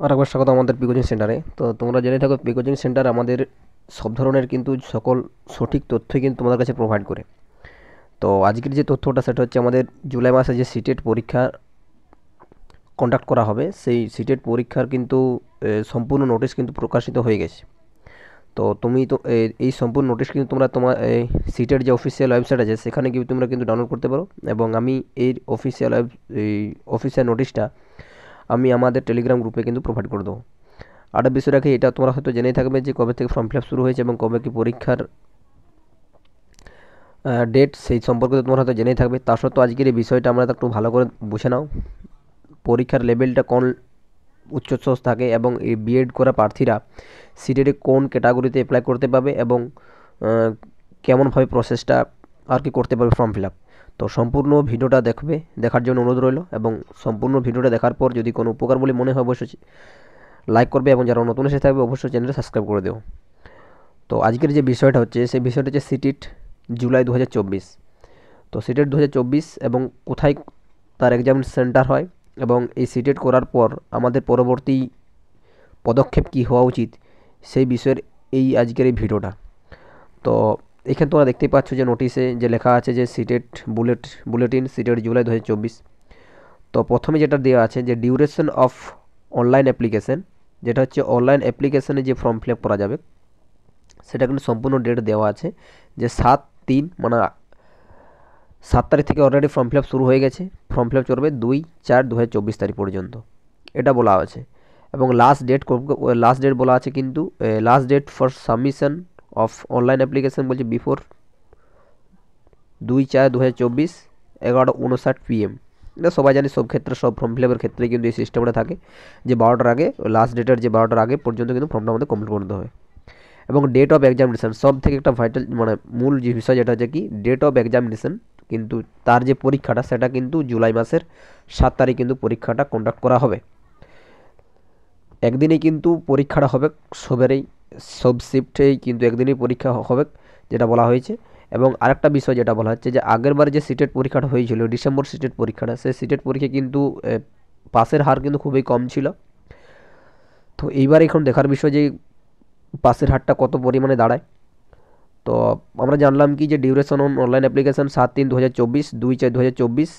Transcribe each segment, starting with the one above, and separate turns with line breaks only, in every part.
আরেকবার স্বাগত আমাদের কোচিং সেন্টারে। তো তোমরা জেনে থাকো কোচিং সেন্টার আমাদের সব ধরনের কিন্তু সকল সঠিক তথ্যই কিন্তু তোমাদের কাছে প্রোভাইড করে। তো আজকের যে তথ্যটা সেটা হচ্ছে আমাদের জুলাই মাসে যে সিটেট পরীক্ষা কন্ডাক্ট করা হবে সেই সিটেট পরীক্ষার কিন্তু সম্পূর্ণ নোটিশ কিন্তু প্রকাশিত হয়ে গেছে। তো তুমি তো এই সম্পূর্ণ নোটিশ কিন্তু তোমরা তোমার সিটের যে অফিসিয়াল ওয়েবসাইট আছে সেখানে গিয়ে তোমরা কিন্তু ডাউনলোড করতে পারো, এবং আমি এই অফিসিয়াল নোটিশটা আমি আমাদের টেলিগ্রাম গ্রুপে কিন্তু প্রোভাইড করে দেবো। আরেকটা বিষয় রাখি, এটা তোমরা হয়তো জেনেই থাকবে যে কবে থেকে ফর্ম ফিল আপ শুরু হয়েছে এবং কবে কি পরীক্ষার ডেট সেই সম্পর্কে তো তোমরা হয়তো জেনেই থাকবে। তা সত্ত্বেও আজকের এই বিষয়টা আমরা একটু ভালো করে বুঝে নাও। পরীক্ষার লেভেলটা কোন উচ্চস্তর থাকে এবং এই বিএড করা প্রার্থীরা সিটেটে কোন ক্যাটাগরিতে অ্যাপ্লাই করতে পারবে এবং কেমনভাবে প্রসেসটা আর কি করতে পারবে ফর্ম ফিল আপ। তো সম্পূর্ণ ভিডিওটা দেখার জন্য অনুরোধ রইল, এবং সম্পূর্ণ ভিডিওটা দেখার পর যদি কোনো উপকার বলে মনে হয় অবশ্যই লাইক করবে, এবং যারা নতুন এসে থাকবে অবশ্যই চ্যানেলটা সাবস্ক্রাইব করে দেও। তো আজকের যে বিষয়টা হচ্ছে সেই বিষয়টা হচ্ছে সিটেট জুলাই 2024। তো সিটেট 2024 এবং কোথায় তার এক্সাম সেন্টার হয় এবং এই সিটেট করার পর আমাদের পরবর্তী পদক্ষেপ কী হওয়া উচিত সেই বিষয়ের এই আজকের এই ভিডিওটা। তো এখানে তোমরা দেখতেই পাচ্ছ যে নোটিশে যে লেখা আছে যে সিটেট বুলেটিন সিটেট জুলাই 2024। তো প্রথমে যেটা দেওয়া আছে যে ডিউরেশন অফ অনলাইন অ্যাপ্লিকেশন, যেটা হচ্ছে অনলাইন অ্যাপ্লিকেশনে যে ফর্ম ফিল আপ করা যাবে সেটা কিন্তু সম্পূর্ণ ডেট দেওয়া আছে যে 7/3, মানে 7 তারিখ থেকে অলরেডি ফর্ম ফিল আপ শুরু হয়ে গেছে। ফর্ম ফিল আপ চলবে 2/4/2024 তারিখ পর্যন্ত, এটা বলা আছে। এবং লাস্ট ডেট বলা আছে কিন্তু last date for submission of online application বলছে বিফোর 2/4/2024 11:59 PM। এটা সবাই জানি, সব ক্ষেত্রে সব ফর্ম ফিল আপের ক্ষেত্রে কিন্তু এই সিস্টেমটা থাকে যে 12টার আগে, লাস্ট ডেটের যে 12টার আগে পর্যন্ত কিন্তু ফর্মটা আমাদের কমপ্লিট করতে হবে। এবং ডেট অফ এক্সামিনেশান সব থেকে একটা ভাইটাল, মানে মূল যে বিষয় যেটা হচ্ছে কি ডেট অফ এক্সামিনেশান, কিন্তু তার যে পরীক্ষাটা সেটা কিন্তু জুলাই মাসের 7 তারিখ কিন্তু পরীক্ষাটা কন্ডাক্ট করা হবে। একদিনেই কিন্তু পরীক্ষাটা হবে, সব শিফটেই কিন্তু একদিনই পরীক্ষা হবে যেটা বলা হয়েছে। এবং আরেকটা বিষয় যেটা বলা হচ্ছে যে আগেরবার যে সিটেট পরীক্ষাটা হয়েছিল ডিসেম্বর সিটেট পরীক্ষাটা, সেই সিটেট পরীক্ষা কিন্তু পাসের হার কিন্তু খুবই কম ছিল। তো এইবার এখন দেখার বিষয় যে পাসের হারটা কত পরিমাণে দাঁড়ায়। তো আমরা জানলাম কি যে ডিউরেশন অন অনলাইন অ্যাপ্লিকেশান 7/3/2024 2/4/2024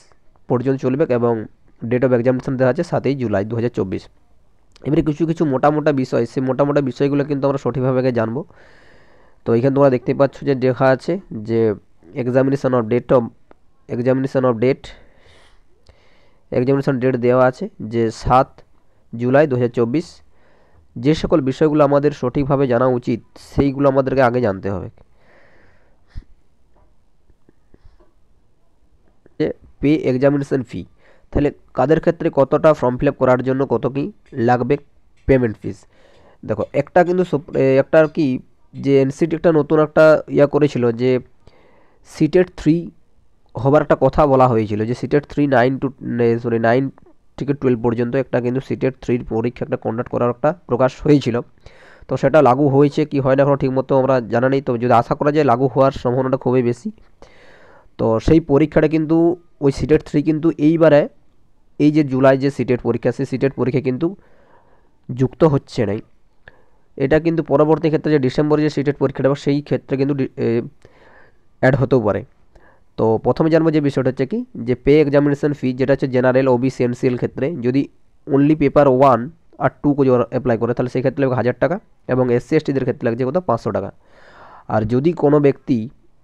পর্যন্ত চলবে, এবং ডেট অফ এক্সামিনেশান দেওয়া আছে 7 জুলাই 2024। এবারে কিছু কিছু মোটা বিষয়, সেই মোটা বিষয়গুলো কিন্তু আমরা সঠিকভাবে আগে জানবো। তো এখানে তোমরা দেখতে পাচ্ছ যে লেখা আছে যে এক্সামিনেশান অফ ডেট দেওয়া আছে যে 7 জুলাই 2024। যে সকল বিষয়গুলো আমাদের সঠিকভাবে জানা উচিত সেইগুলো আমাদেরকে আগে জানতে হবে। যে পে এক্সামিনেশন ফি, তাহলে কাদের ক্ষেত্রে কতটা ফর্ম ফিল আপ করার জন্য কত কি লাগবে পেমেন্ট ফিস। দেখো একটা কিন্তু একটা কি যে এনসিটি একটা নতুন একটা করেছিল যে সিটেট 3 হবার একটা কথা বলা হয়েছিল যে সিটেট 3 9 থেকে 12 পর্যন্ত একটা কিন্তু সিটেট 3 পরীক্ষা একটা কন্ডাক্ট করার একটা প্রকাশ হয়েছিল। তো সেটা লাগু হয়েছে কি হয় না এখনও ঠিকমতো আমরা জানা নেই, তো যদি আশা করা যায় লাগু হওয়ার সম্ভাবনাটা খুবই বেশি। তো সেই পরীক্ষাটা কিন্তু ওই সিটেট 3 কিন্তু এইবারে এই যে জুলাই যে সিটেট পরীক্ষা সেই সিটেট পরীক্ষা কিন্তু যুক্ত হচ্ছে না। এটা কিন্তু পরবর্তী ক্ষেত্রে যে ডিসেম্বরে যে সিটেট পরীক্ষাটা হবে সেই ক্ষেত্রে কিন্তু অ্যাড হতেও পারে। তো প্রথমে জানবো যে বিষয়টা হচ্ছে কি যে পে এক্সামিনেশন ফি, যেটা হচ্ছে জেনারেল ওবিসি এনসিএল ক্ষেত্রে যদি অনলি পেপার 1 আর 2 को जो অ্যাপ্লাই করে তাহলে সেই ক্ষেত্রে 1000 টাকা, এবং এসসি এসটিদের ক্ষেত্রে লাগছে কত 500 টাকা। আর যদি কোনো ব্যক্তি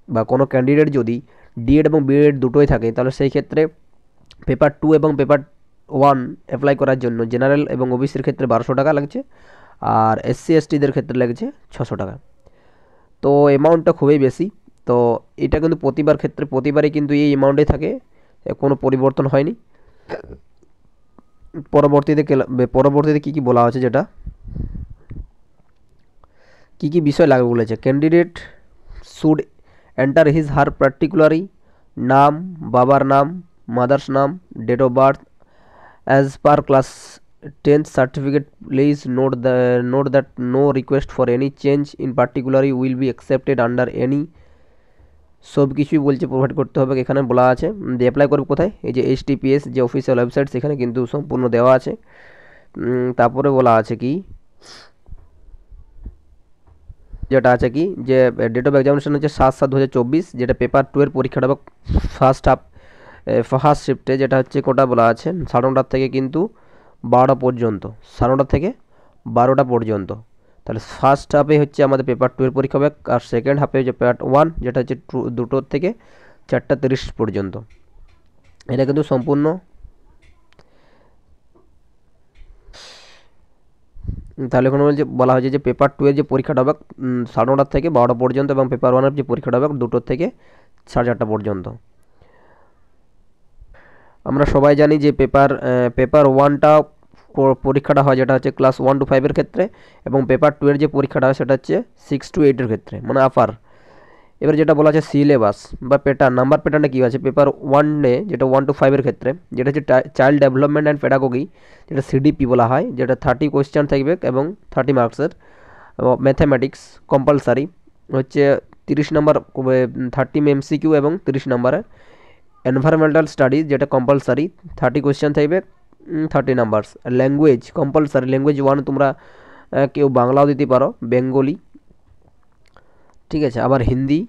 বা কোনো ক্যান্ডিডেট যদি ডিএড এবং বিএড দুটোই থাকে তাহলে সেই ক্ষেত্রে পেপার 2 এবং পেপার 1 অ্যাপ্লাই করার জন্য জেনারেল এবং ওবিসির ক্ষেত্রে 1200 টাকা লাগছে, আর এসসি এসটিদের ক্ষেত্রে লাগছে 600 টাকা। তো অ্যামাউন্টটা খুবই বেশি। তো এটা কিন্তু প্রতিবারই কিন্তু এই অ্যামাউন্টে থাকে, কোনো পরিবর্তন হয়নি। পরবর্তীতে কী কী বলা হচ্ছে, যেটা কী কী বিষয় লাগবে বলেছে, candidate should enter his her particulars নাম, বাবার নাম, মাদার্স নাম, date of birth as per class 10th certificate. Please note that no request for any change in particulars will be accepted under any. সব কিছুই বলছে প্রোভাইড করতে হবে। এখানে বলা আছে যে অ্যাপ্লাই করবে কোথায়, এই যে HTTPS যে অফিসিয়াল ওয়েবসাইট সেখানে কিন্তু সম্পূর্ণ দেওয়া আছে। তারপরে বলা আছে কি, যেটা আছে কি যে ডেট অফ এক্সামিনেশন হচ্ছে 7/7/2024, যেটা পেপার 2 এর পরীক্ষাটা হবে ফার্স্ট হাফ ফার্স্ট শিফটে, যেটা হচ্ছে কোটা বলা আছে 9:30 থেকে কিন্তু 12টা পর্যন্ত, 9:30 থেকে 12টা পর্যন্ত। তাহলে ফার্স্ট হাফে হচ্ছে আমাদের পেপার 2 এর পরীক্ষা হবে, আর সেকেন্ড হাফে হচ্ছে পেপার 1 যেটা হচ্ছে 2টো থেকে 4:30 পর্যন্ত। এটা কিন্তু সম্পূর্ণ তাহলে এখানে বলা হয়েছে যে পেপার 2 এর যে পরীক্ষাটা হবে 9:30 থেকে 12টা পর্যন্ত, এবং পেপার 1 এর যে পরীক্ষাটা হবে 2টো থেকে 4:30 পর্যন্ত। আমরা সবাই জানি যে পেপার 1টা পরীক্ষাটা হয় যেটা হচ্ছে ক্লাস 1 to 5 এর ক্ষেত্রে, এবং পেপার 2 এর যে পরীক্ষাটা হয় সেটা হচ্ছে 6 to 8 এর ক্ষেত্রে, মানে আপার। এবার যেটা বলা আছে সিলেবাস বা প্যাটার্ন, নাম্বার প্যাটার্নে কী আছে পেপার 1-এ, যেটা 1 to 5 এর ক্ষেত্রে, যেটা হচ্ছে চাইল্ড ডেভেলপমেন্ট অ্যান্ড পেডাগোগি, যেটা সিডিপি বলা হয়, যেটা 30 কোয়েশ্চেন থাকবে এবং 30 মার্কসের। ম্যাথামেটিক্স কম্পালসারি হচ্ছে 30 নম্বর, 30 এমসিকিউ এবং 30 নম্বরে। এনভায়রনমেন্টাল স্টাডিজ যেটা কম্পালসারি, 30 কোয়েশ্চেন থাকবে, 30 নাম্বারস। ল্যাঙ্গুয়েজ কম্পালসারি, ল্যাঙ্গুয়েজ 1 তোমরা কেউ বাংলাও দিতে পারো, বেঙ্গলি, ঠিক আছে, আবার হিন্দি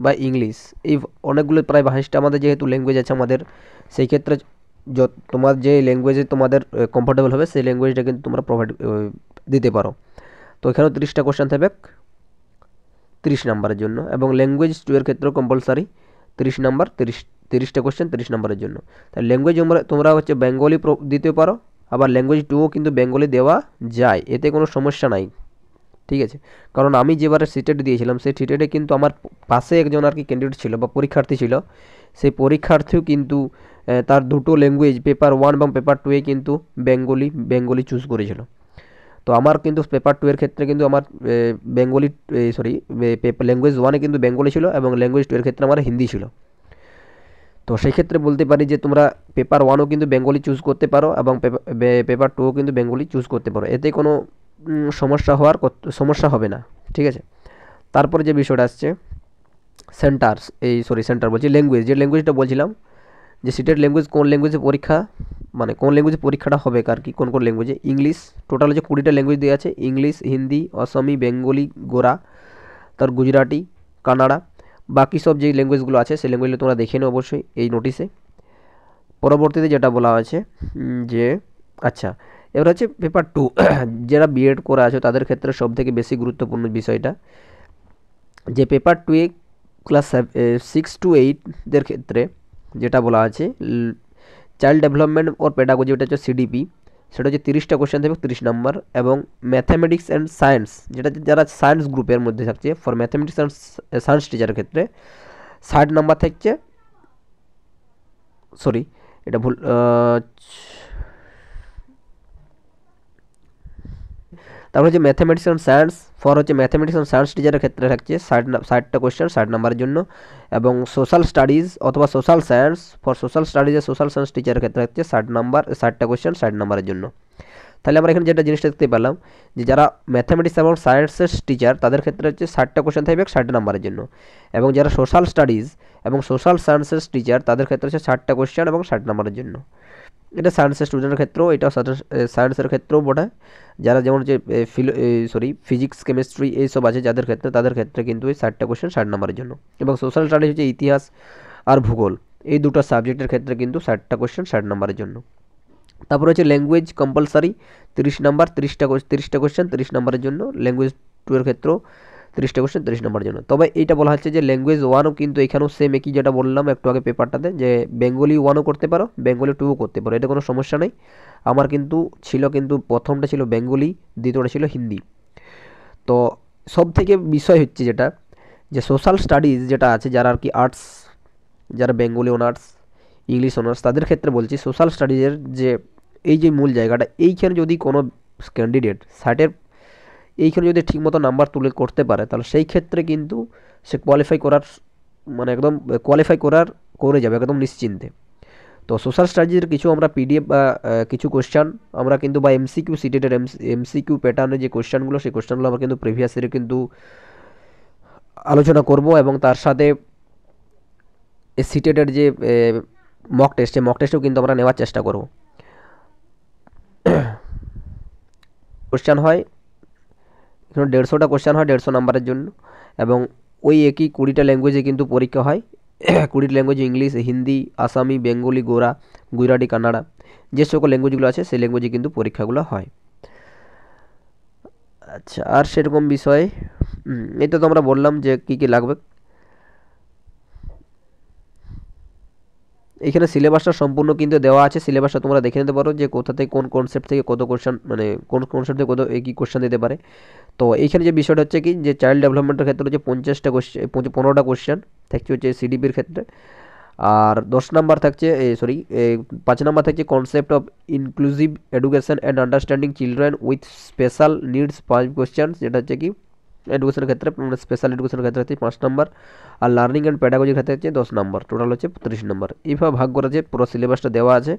বা ইংলিশ, এই অনেকগুলো প্রায় 22টা আমাদের যেহেতু ল্যাঙ্গুয়েজ আছে আমাদের, সেই ক্ষেত্রে তোমার যে ল্যাঙ্গুয়েজে তোমাদের কমফোর্টেবল হবে সেই ল্যাঙ্গুয়েজটা কিন্তু তোমরা প্রোভাইড দিতে পারো। তো এখানেও 30টা কোশ্চেন থাকবে 30 নাম্বারের জন্য, এবং ল্যাঙ্গুয়েজ 2 এর ক্ষেত্রেও কম্পালসারি 30 নাম্বার, 30টা কোশ্চেন 30 নাম্বারের জন্য। তাই ল্যাঙ্গুয়েজ তোমরা হচ্ছে বেঙ্গলি দিতে পারো, আবার ল্যাঙ্গুয়েজ 2ও কিন্তু বেঙ্গলি দেওয়া যায়, এতে কোনো সমস্যা নাই, ঠিক আছে। কারণ আমি যেবারে সিটেট দিয়েছিলাম সেই সিটেটে কিন্তু আমার পাশে একজন আর কি ক্যান্ডিডেট ছিল বা পরীক্ষার্থী ছিল, সেই পরীক্ষার্থীও কিন্তু তার দুটো ল্যাঙ্গুয়েজ পেপার 1 এবং পেপার 2-এ কিন্তু বেঙ্গলি চুজ করেছিল। তো আমার কিন্তু পেপার 2 এর ক্ষেত্রে কিন্তু আমার বেঙ্গলি, সরি, ল্যাঙ্গুয়েজ 1-এ কিন্তু বেঙ্গলি ছিল, এবং ল্যাঙ্গুয়েজ 2 এর ক্ষেত্রে আমার হিন্দি ছিল। তো সেই ক্ষেত্রে বলতে পারি যে তোমরা পেপার 1ও কিন্তু বেঙ্গলি চুজ করতে পারো, এবং পেপার 2ও কিন্তু বেঙ্গলি চুজ করতে পারো, এতে কোনো সমস্যা হবে না, ঠিক আছে। তারপরে যে বিষয়টা আসছে সেন্টার বলছি, ল্যাঙ্গুয়েজ, যে ল্যাঙ্গুয়েজটা বলছিলাম যে সিটের ল্যাঙ্গুয়েজ, কোন ল্যাঙ্গুয়েজে পরীক্ষা, মানে কোন ল্যাঙ্গুয়েজে পরীক্ষাটা হবে আর কি, কোন কোন ল্যাঙ্গুয়েজে। ইংলিশ, টোটাল হচ্ছে 20টা ল্যাঙ্গুয়েজ দেওয়া আছে, ইংলিশ, হিন্দি, অসমী, বেঙ্গলি, গোরা, তার গুজরাটি, কানাডা, বাকি সব যেই ল্যাঙ্গুয়েজগুলো আছে সেই ল্যাঙ্গুয়েজগুলো তোমরা দেখে নাও অবশ্যই এই নোটিশে। পরবর্তীতে যেটা বলা আছে যে আচ্ছা, এবার হচ্ছে পেপার 2 যারা বিএড করে আছে তাদের ক্ষেত্রে সবথেকে বেশি গুরুত্বপূর্ণ বিষয়টা, যে পেপার 2-এ ক্লাস 6 to 8-দের ক্ষেত্রে যেটা বলা আছে চাইল্ড ডেভেলপমেন্ট ওর পেডাগোজি, ওটা হচ্ছে সিডিপি, সেটা হচ্ছে 30টা কোশ্চেন থাকবে 30 নাম্বার, এবং ম্যাথামেটিক্স অ্যান্ড সায়েন্স, যেটা যারা সায়েন্স গ্রুপের মধ্যে থাকছে, ফর ম্যাথামেটিক্স অ্যান্ড সায়েন্স টিচারের ক্ষেত্রে 60 নাম্বার থাকছে, সরি এটা ভুল, তারপর হচ্ছে ম্যাথামেটিক্স অ্যান্ড সায়েন্স, হচ্ছে ম্যাথামেটিক্স অ্যান্ড সায়েন্স টিচারের ক্ষেত্রে থাকছে 60টা কোয়েশ্চেন 60 নাম্বারের জন্য, এবং সোশ্যাল স্টাডিজ অথবা সোশ্যাল সায়েন্স, সোশ্যাল স্টাডিজ আর সোশ্যাল সায়েন্স টিচারের ক্ষেত্রে থাকছে 60টা কোয়েশ্চেন 60 নাম্বারের জন্য। তাহলে আমরা এখানে যেটা জিনিসটা দেখতে পেলাম যে যারা ম্যাথামেটিক্স এবং সায়েন্সের টিচার তাদের ক্ষেত্রে হচ্ছে 60টা কোয়েশ্চেন থাকবে 60 নাম্বারের জন্য, এবং যারা সোশ্যাল স্টাডিজ এবং সোশ্যাল সায়েন্সের টিচার তাদের ক্ষেত্রে হচ্ছে 60টা কোয়েশ্চেন এবং 60 নাম্বারের জন্য। এটা সায়েন্সের স্টুডেন্টের ক্ষেত্রেও, এটাও সায়েন্সের ক্ষেত্রেও বটে, যারা যেমন হচ্ছে ফিজিক্স, কেমিস্ট্রি এইসব আছে যাদের ক্ষেত্রে, তাদের ক্ষেত্রে কিন্তু এই 60টা কোয়েশ্চেন 60 নাম্বারের জন্য, এবং সোশ্যাল স্টাডিজ হচ্ছে ইতিহাস আর ভূগোল, এই দুটো সাবজেক্টের ক্ষেত্রে কিন্তু 60টা কোয়েশ্চেন 60 নাম্বারের জন্য। তারপর হচ্ছে ল্যাঙ্গুয়েজ কম্পালসারি 30 নাম্বার, 30টা কোয়েশ্চেন 30 নাম্বারের জন্য, ল্যাঙ্গুয়েজ 2 এর ক্ষেত্রেও 30টা কোয়েশ্চেন 30 নাম্বারের জন্য। তবে এইটা বলা হচ্ছে যে ল্যাঙ্গুয়েজ 1ও কিন্তু এখানেও সেম একই, যেটা বললাম একটু আগে পেপারটাতে, যে বেঙ্গলি 1ও করতে পারো, বেঙ্গলি 2ও করতে পারো, এটা কোনো সমস্যা নেই। আমার কিন্তু প্রথমটা ছিল বেঙ্গলি, দ্বিতীয়টা ছিল হিন্দি। তো সব থেকে বিষয় হচ্ছে যেটা, যে সোশ্যাল স্টাডিজ যেটা আছে, যারা আর কি আর্টস, যারা বেঙ্গলি অনার্স, ইংলিশ অনার্স, তাদের ক্ষেত্রে বলছি সোশ্যাল স্টাডিজের যে এই যে মূল জায়গাটা, এইখানে যদি কোনো ক্যান্ডিডেট ষাটের এইখানে যদি ঠিকমতো নাম্বার তুলে করতে পারে, তাহলে সেই ক্ষেত্রে কিন্তু সে মানে একদম করে যাবে একদম নিশ্চিন্তে। তো সোশ্যাল স্টাডিজের কিছু আমরা পিডিএফ বা কিছু কোশ্চেন আমরা কিন্তু, বা এমসিকিউ সিটেটের এমসিকিউ প্যাটার্নের যে কোশ্চেনগুলো, সেই কোশ্চেনগুলো আমরা কিন্তু প্রিভিয়াস ইয়ারে কিন্তু আলোচনা করব, এবং তার সাথে সিটেটের যে মক টেস্ট, সেই মক টেস্টেও কিন্তু আমরা নেওয়ার চেষ্টা করব। কোশ্চেন হয়, এখানে 150টা কোশ্চেন হয় 150 নাম্বারের জন্য, এবং ওই একই 20টা ল্যাঙ্গুয়েজে কিন্তু পরীক্ষা হয়। 20টা ল্যাঙ্গুয়েজ ইংলিশ, হিন্দি, আসামি, বেঙ্গলি, গুজরাটি, কান্নাড়া, যে সকল ল্যাঙ্গুয়েজগুলো আছে সেই ল্যাঙ্গুয়েজে কিন্তু পরীক্ষাগুলো হয়। আচ্ছা, আর সেরকম বিষয় এটা তো আমরা বললাম যে কী কী লাগবে। এখানে সিলেবাসটা সম্পূর্ণ কিন্তু দেওয়া আছে, সিলেবাসটা তোমরা দেখে নিতে পারো যে কোথা থেকে কোন কনসেপ্ট থেকে কত কোশ্চেন, মানে কোন কনসেপ্ট থেকে কত কী কোশ্চেন দিতে পারে। তো এইখানে যে বিষয়টা হচ্ছে কি, যে চাইল্ড ডেভেলপমেন্টের ক্ষেত্রে হচ্ছে 50টা কোশ্চেন, 15টা কোশ্চেন থাকছে হচ্ছে সিডিপির ক্ষেত্রে। আর 10 নাম্বার থাকছে, সরি 5 নাম্বার থাকছে concept of inclusive education and understanding children with special needs 5 question, যেটা হচ্ছে কি এডুকেশনের ক্ষেত্রে, স্পেশাল এডুকেশনের ক্ষেত্রে হচ্ছে 5 নাম্বার। আর লার্নিং অ্যান্ড প্যাডাগজির ক্ষেত্রে হচ্ছে 10 নাম্বার, টোটাল হচ্ছে 30 নাম্বার। এইভাবে ভাগ করা যে পুরো সিলেবাসটা দেওয়া আছে।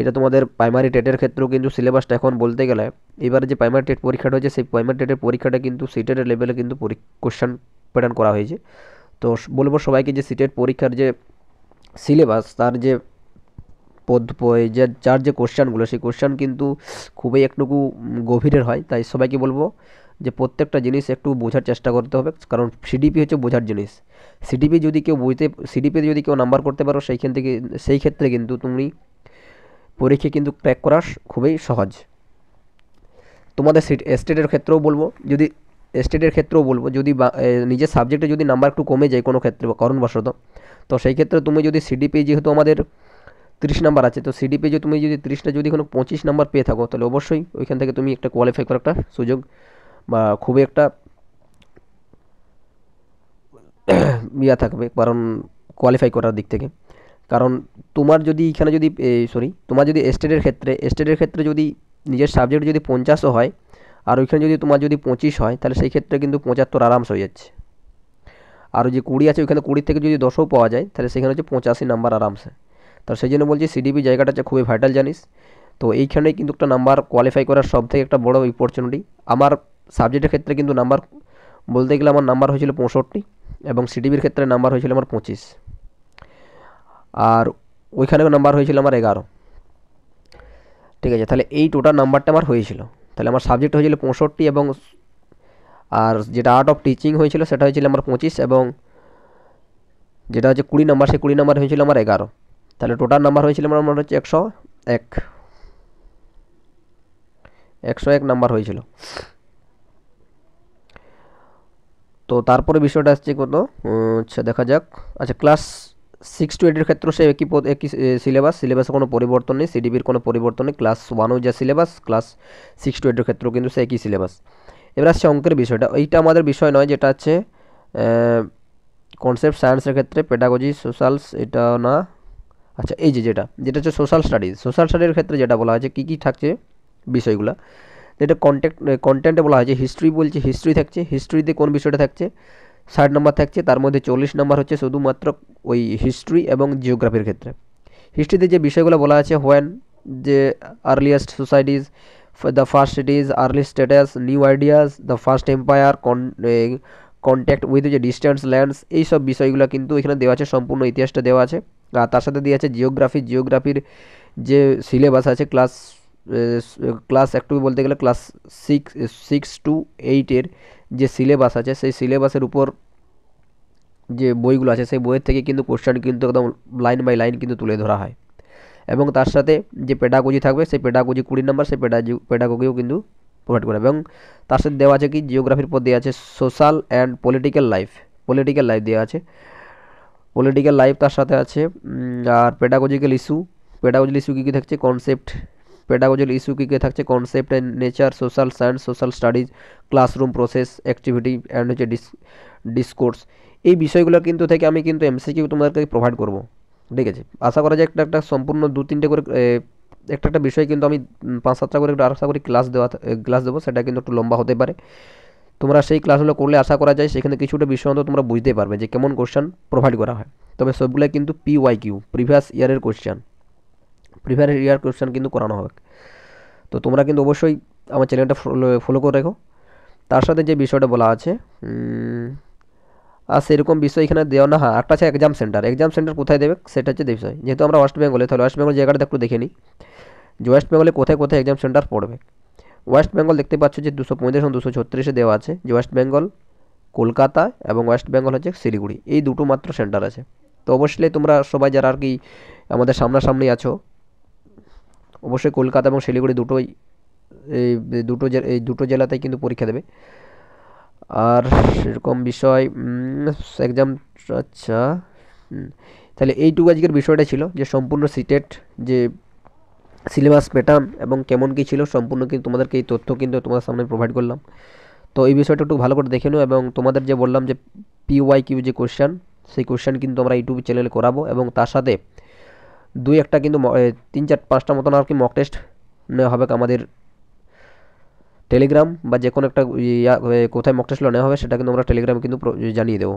এটা তোমাদের প্রাইমারি টেটের ক্ষেত্রেও কিন্তু সিলেবাসটা এখন বলতে গেলে, এবারে যে প্রাইমারি টেট পরীক্ষাটা হয়েছে সেই প্রাইমারি টেটের পরীক্ষাটা কিন্তু সিটেটের লেভেলে কিন্তু কোশ্চেন প্যাটার্ন করা হয়েছে। তো বলবো সবাইকে যে সিটেট পরীক্ষার যে সিলেবাস, তার যে যে যার যে কোশ্চেনগুলো, সেই কোশ্চেন কিন্তু খুবই একটুকু গভীরের হয়। তাই সবাইকে বলবো যে প্রত্যেকটা জিনিস একটু বোঝার চেষ্টা করতে হবে, কারণ সিডিপি হচ্ছে বোঝার জিনিস। সিডিপিতে যদি কেউ নাম্বার করতে পারো, সেই ক্ষেত্রে কিন্তু তুমি পরীক্ষা কিন্তু ক্র্যাক করা খুবই সহজ। তোমাদের স্টেটের ক্ষেত্রেও বলবো, যদি নিজের সাবজেক্টে যদি নাম্বার একটু কমে যায় কোনো ক্ষেত্রে বা কারণবশত, তো সেই ক্ষেত্রে তুমি যদি সিডিপি, যেহেতু আমাদের 30 নাম্বার আছে, তো সিডিপি যে তুমি যদি 30টা যদি কোনো 25 নাম্বার পেয়ে থাকো, তাহলে অবশ্যই ওইখান থেকে তুমি একটা কোয়ালিফাই করার একটা সুযোগ বা খুবই একটা থাকবে, কারণ কোয়ালিফাই করার দিক থেকে। কারণ তোমার যদি এখানে যদি তোমার যদি স্টেটের ক্ষেত্রে যদি নিজের সাবজেক্ট যদি 50ও হয়, আর ওইখানে যদি তোমার যদি 25 হয়, তাহলে সেই ক্ষেত্রে কিন্তু 75 আরামসে হয়ে যাচ্ছে। আর যে 20 আছে, ওইখানে 20 থেকে যদি 10ও পাওয়া যায়, তাহলে সেখানে হচ্ছে 85 নাম্বার আরামসে। তো সেই জন্য বলছি সিডিপি জায়গাটা হচ্ছে খুবই ভাইটাল জানিস। তো এইখানেই কিন্তু একটা নাম্বার কোয়ালিফাই করার সব থেকে একটা বড় অপরচুনিটি। আমার সাবজেক্টের ক্ষেত্রে কিন্তু নাম্বার বলতে গেলে আমার নাম্বার হয়েছিল 65, এবং সিডিপির ক্ষেত্রে নাম্বার হয়েছিল আমার 25, আর ওইখানেও নাম্বার হয়েছিল আমার 11। ঠিক আছে, তাহলে এই টোটাল নাম্বারটা আমার হয়েছিল। তাহলে আমার সাবজেক্ট হয়েছিল 65, এবং আর যেটা আর্ট অফ টিচিং হয়েছিল সেটা হয়েছিল আমার 25, এবং যেটা হচ্ছে 20 নাম্বার, সেই 20 নাম্বার হয়েছিল আমার 11। তাহলে টোটাল নাম্বার হয়েছিল আমার হচ্ছে 101 নাম্বার হয়েছিল। তো তারপরে বিষয়টা আসছে কত, আচ্ছা দেখা যাক। আচ্ছা, ক্লাস 6 to 8 ক্ষেত্রে সে একই সিলেবাসে কোনো পরিবর্তন নেই, সিডিপির কোনো পরিবর্তন নেই। ক্লাস 1ও যা সিলেবাস, ক্লাস 6 to 8 ক্ষেত্রেও কিন্তু সে একই সিলেবাস। এবার আসছে অঙ্কের বিষয়টা, এইটা আমাদের বিষয় নয়, যেটা হচ্ছে কনসেপ্ট সায়েন্সের ক্ষেত্রে পেডাগজি, সোশ্যালস, এটা না। আচ্ছা, এই যেটা হচ্ছে সোশ্যাল স্টাডির ক্ষেত্রে যেটা বলা হয়েছে কী কী থাকছে বিষয়গুলো, যেটা কন্টেন্টে বলা হয়েছে হিস্ট্রি থাকছে। হিস্ট্রিতে কোন বিষয়টা থাকছে, 60 নম্বর থাকছে, তার মধ্যে 40 নম্বর হচ্ছে শুধুমাত্র ওই হিস্ট্রি এবং জিওগ্রাফির ক্ষেত্রে। হিস্ট্রিতে যে বিষয়গুলো বলা আছে, হোয়েন, যে earliest societies, the first সিটিজ, early status, new ideas, the first empire, contact with যে ডিস্টেন্স ল্যান্ডস, এই সব বিষয়গুলো কিন্তু এখানে দেওয়া আছে, সম্পূর্ণ ইতিহাসটা দেওয়া আছে। আর তার সাথে দেওয়া আছে জিওগ্রাফির যে সিলেবাস আছে, ক্লাস একটু বলতে গেলে ক্লাস 6 to 8-এর যে সিলেবাস আছে, সেই সিলেবাসের উপর যে বইগুলো আছে, সেই বইয়ের থেকে কিন্তু কোশ্চেন কিন্তু একদম লাইন বাই লাইন কিন্তু তুলে ধরা হয়। এবং তার সাথে যে পেডাগজি থাকবে, সেই পেডাগজি 20 নম্বর, সেই পেডাগজিও কিন্তু প্রোভাইড করে। এবং তার সাথে দেওয়া আছে কি, জিওগ্রাফির পর দেওয়া আছে সোশ্যাল অ্যান্ড পলিটিক্যাল লাইফ দেওয়া আছে। পলিটিক্যাল লাইফ তার সাথে আছে। আর পেডাগজিক্যাল ইস্যু কী কী থাকছে, পেডাগজিক্যাল ইস্যু কী কী থাকছে, concept and nature, social science, social studies, classroom process, activity and হচ্ছে ডিসকোর্স। এই বিষয়গুলো কিন্তু থেকে আমি কিন্তু এমসিকিউ তোমাদেরকে প্রোভাইড করব। ঠিক আছে, আশা করা যায় একটা সম্পূর্ণ 2-3টে করে একটা বিষয় কিন্তু আমি 5-7টা করে আশা করি ক্লাস দেবো। সেটা কিন্তু একটু লম্বা হতে পারে। তোমরা সেই ক্লাসগুলো করলে আশা করা যায় সেখানে কিছুটা বিষয় অন্তত তোমরা বুঝতে পারবে যে কেমন কোশ্চেন প্রোভাইড করা হয়। তবে সবগুলো কিন্তু PYQ, প্রিভিয়াস ইয়ারের কোশ্চেন কিন্তু করানো হবে। তো তোমরা কিন্তু অবশ্যই আমার চ্যানেলটা ফলো করে রেখো। তার সাথে যে বিষয়টা বলা আছে, আর সেরকম বিষয় এখানে দেওয়া না। হ্যাঁ, একটা আছে এক্সাম সেন্টার কোথায় দেবে সেটা হচ্ছে বিষয়। যেহেতু আমরা ওয়েস্ট বেঙ্গলে, তাহলে ওয়েস্ট বেঙ্গল জায়গাটা একটু দেখে নিই যে ওয়েস্ট বেঙ্গলে কোথায় কোথায় এক্সাম সেন্টার পড়বে। ওয়েস্ট বেঙ্গল দেখতে পাচ্ছ যে 235 এবং 236-এ দেওয়া আছে যে ওয়েস্ট বেঙ্গল, কলকাতা এবং ওয়েস্ট বেঙ্গল হচ্ছে শিলিগুড়ি, এই দুটো মাত্র সেন্টার আছে। তো অবশ্যই তোমরা সবাই যারা আর কি আমাদের সামনাসামনি আছো, অবশ্যই কলকাতা এবং শিলিগুড়ি দুটোই এই দুটো জেলাতেই কিন্তু পরীক্ষা দেবে। আর সেরকম বিষয় এক্সাম, আচ্ছা তাহলে এইটুকু আজকের বিষয়টা ছিল যে সম্পূর্ণ সিটেট যে সিলেবাস প্যাটার্ন এবং কেমন কী ছিল সম্পূর্ণ কিন্তু তোমাদেরকে এই তথ্য কিন্তু তোমাদের সামনে প্রোভাইড করলাম। তো এই বিষয়টা একটু ভালো করে দেখে নিও, এবং তোমাদের যে বললাম যে PYQ যে কোশ্চেন, সেই কোশ্চেন কিন্তু আমরা ইউটিউব চ্যানেলে করাবো, এবং তার সাথে দুই একটা কিন্তু 3-4-5টা মতন আর কি মক টেস্ট নেওয়া হবে আমাদের টেলিগ্রাম বা যে কোনো একটা কোথায় মক টেস্টগুলো নেওয়া হবে সেটা কিন্তু আমরা টেলিগ্রামে কিন্তু জানিয়ে দেবো।